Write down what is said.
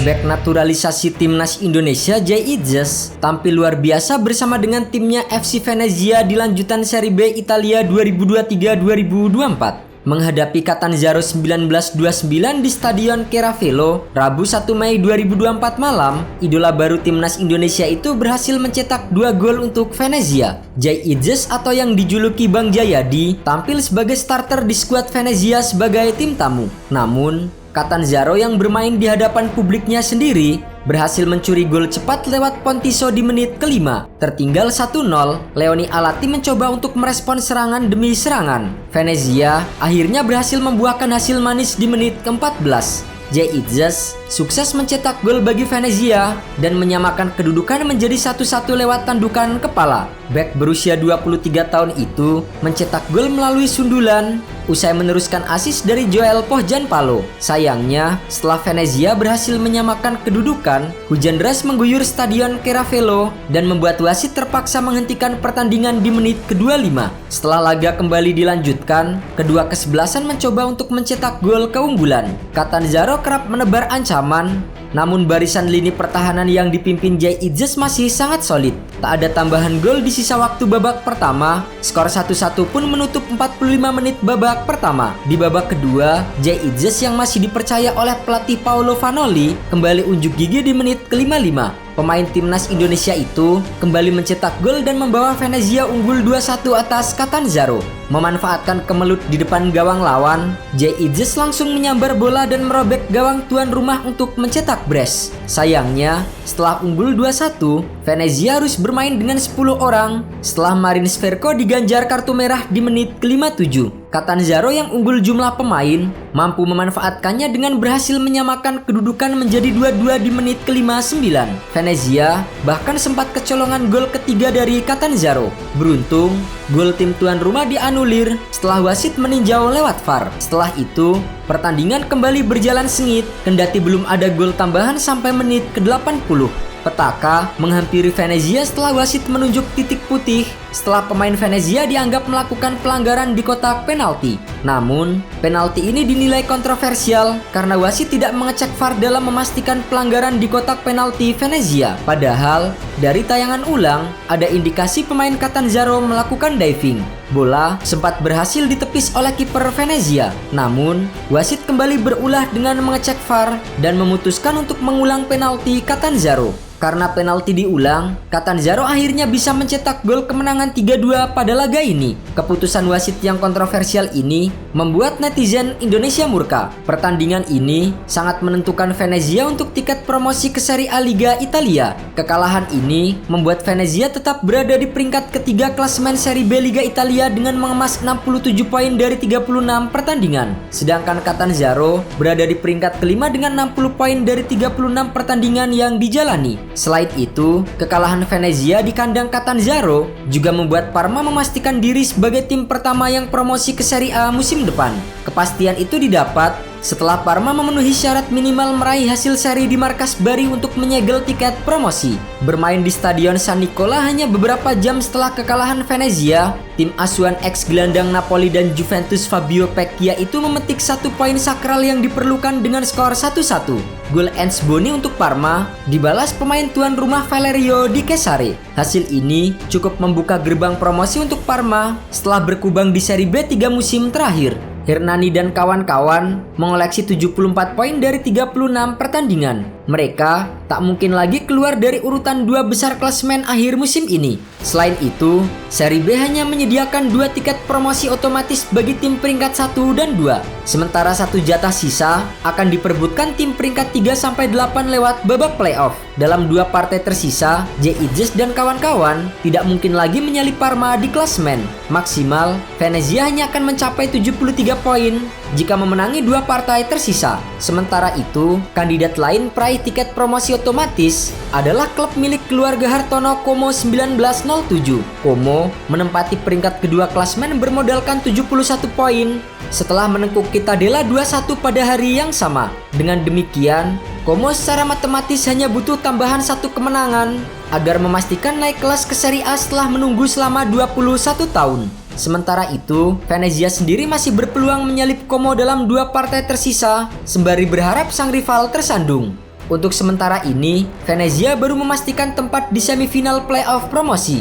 Bek naturalisasi timnas Indonesia Jay Idzes tampil luar biasa bersama dengan timnya FC Venezia di lanjutan Serie B Italia 2023-2024. Menghadapi Catanzaro 1929 di Stadion Caravelo, Rabu 1 Mei 2024 malam, idola baru timnas Indonesia itu berhasil mencetak 2 gol untuk Venezia. Jay Idzes atau yang dijuluki Bang Jayadi tampil sebagai starter di skuad Venezia sebagai tim tamu. Namun, Catanzaro yang bermain di hadapan publiknya sendiri berhasil mencuri gol cepat lewat Pontiso di menit kelima. Tertinggal 1-0, Leoni Alati mencoba untuk merespon serangan demi serangan. Venezia akhirnya berhasil membuahkan hasil manis di menit ke-14. Jay Idzes sukses mencetak gol bagi Venezia dan menyamakan kedudukan menjadi 1-1 lewat tandukan kepala. Bek berusia 23 tahun itu mencetak gol melalui sundulan usai meneruskan asis dari Joel Pohjanpalo. Sayangnya, setelah Venezia berhasil menyamakan kedudukan, hujan deras mengguyur Stadion Caravelo dan membuat wasit terpaksa menghentikan pertandingan di menit ke-25. Setelah laga kembali dilanjutkan, kedua kesebelasan mencoba untuk mencetak gol keunggulan. Catanzaro kerap menebar ancaman, namun barisan lini pertahanan yang dipimpin Jay Idzes masih sangat solid. Tak ada tambahan gol di sisa waktu babak pertama, skor 1-1 pun menutup 45 menit babak pertama. Di babak kedua, Jay Idzes yang masih dipercaya oleh pelatih Paolo Vanoli kembali unjuk gigi di menit ke-55. Pemain timnas Indonesia itu kembali mencetak gol dan membawa Venezia unggul 2-1 atas Catanzaro. Memanfaatkan kemelut di depan gawang lawan, Jay Idzes langsung menyambar bola dan merobek gawang tuan rumah untuk mencetak brace. Sayangnya, setelah unggul 2-1, Venezia harus bermain dengan 10 orang setelah Marin Sverko diganjar kartu merah di menit ke-57. Catanzaro yang unggul jumlah pemain mampu memanfaatkannya dengan berhasil menyamakan kedudukan menjadi 2-2 di menit ke-59. Venezia bahkan sempat kecolongan gol ketiga dari Catanzaro. Beruntung, gol tim tuan rumah dianulir setelah wasit meninjau lewat VAR. Setelah itu, pertandingan kembali berjalan sengit kendati belum ada gol tambahan sampai menit ke-80. Petaka menghampiri Venezia setelah wasit menunjuk titik putih setelah pemain Venezia dianggap melakukan pelanggaran di kotak penalti. Namun, penalti ini dinilai kontroversial karena wasit tidak mengecek VAR dalam memastikan pelanggaran di kotak penalti Venezia. Padahal, dari tayangan ulang, ada indikasi pemain Catanzaro melakukan diving. Bola sempat berhasil ditepis oleh kiper Venezia. Namun, wasit kembali berulah dengan mengecek VAR dan memutuskan untuk mengulang penalti Catanzaro. Karena penalti diulang, Catanzaro akhirnya bisa mencetak gol kemenangan 3-2 pada laga ini. Keputusan wasit yang kontroversial ini membuat netizen Indonesia murka. Pertandingan ini sangat menentukan Venezia untuk tiket promosi ke Serie A Liga Italia. Kekalahan ini membuat Venezia tetap berada di peringkat ketiga klasemen Serie B Liga Italia dengan mengemas 67 poin dari 36 pertandingan. Sedangkan Catanzaro berada di peringkat kelima dengan 60 poin dari 36 pertandingan yang dijalani. Selain itu, kekalahan Venezia di kandang Catanzaro juga membuat Parma memastikan diri sebagai tim pertama yang promosi ke Serie A musim depan. Kepastian itu didapat setelah Parma memenuhi syarat minimal meraih hasil seri di markas Bari untuk menyegel tiket promosi. Bermain di Stadion San Nicola hanya beberapa jam setelah kekalahan Venezia, tim asuhan ex-gelandang Napoli dan Juventus Fabio Pecchia itu memetik 1 poin sakral yang diperlukan dengan skor 1-1. Gol Ends Boni untuk Parma dibalas pemain tuan rumah Valerio Di Cesare. Hasil ini cukup membuka gerbang promosi untuk Parma setelah berkubang di Serie B 3 musim terakhir. Hernani dan kawan-kawan mengoleksi 74 poin dari 36 pertandingan. Mereka tak mungkin lagi keluar dari urutan 2 besar klasemen akhir musim ini. Selain itu, Serie B hanya menyediakan 2 tiket promosi otomatis bagi tim peringkat 1 dan 2. Sementara 1 jatah sisa akan diperebutkan tim peringkat 3-8 lewat babak playoff. Dalam 2 partai tersisa, Jay Idzes dan kawan-kawan tidak mungkin lagi menyalip Parma di klasemen. Maksimal, Venezia hanya akan mencapai 73 poin jika memenangi 2 partai tersisa. Sementara itu, kandidat lain peraih tiket promosi otomatis adalah klub milik keluarga Hartono Como 1907. Como menempati peringkat kedua klasemen bermodalkan 71 poin setelah menekuk Cittadella 2-1 pada hari yang sama. Dengan demikian, Como secara matematis hanya butuh tambahan 1 kemenangan agar memastikan naik kelas ke Serie A setelah menunggu selama 21 tahun. Sementara itu, Venezia sendiri masih berpeluang menyalip Como dalam 2 partai tersisa, sembari berharap sang rival tersandung. Untuk sementara ini, Venezia baru memastikan tempat di semifinal playoff promosi.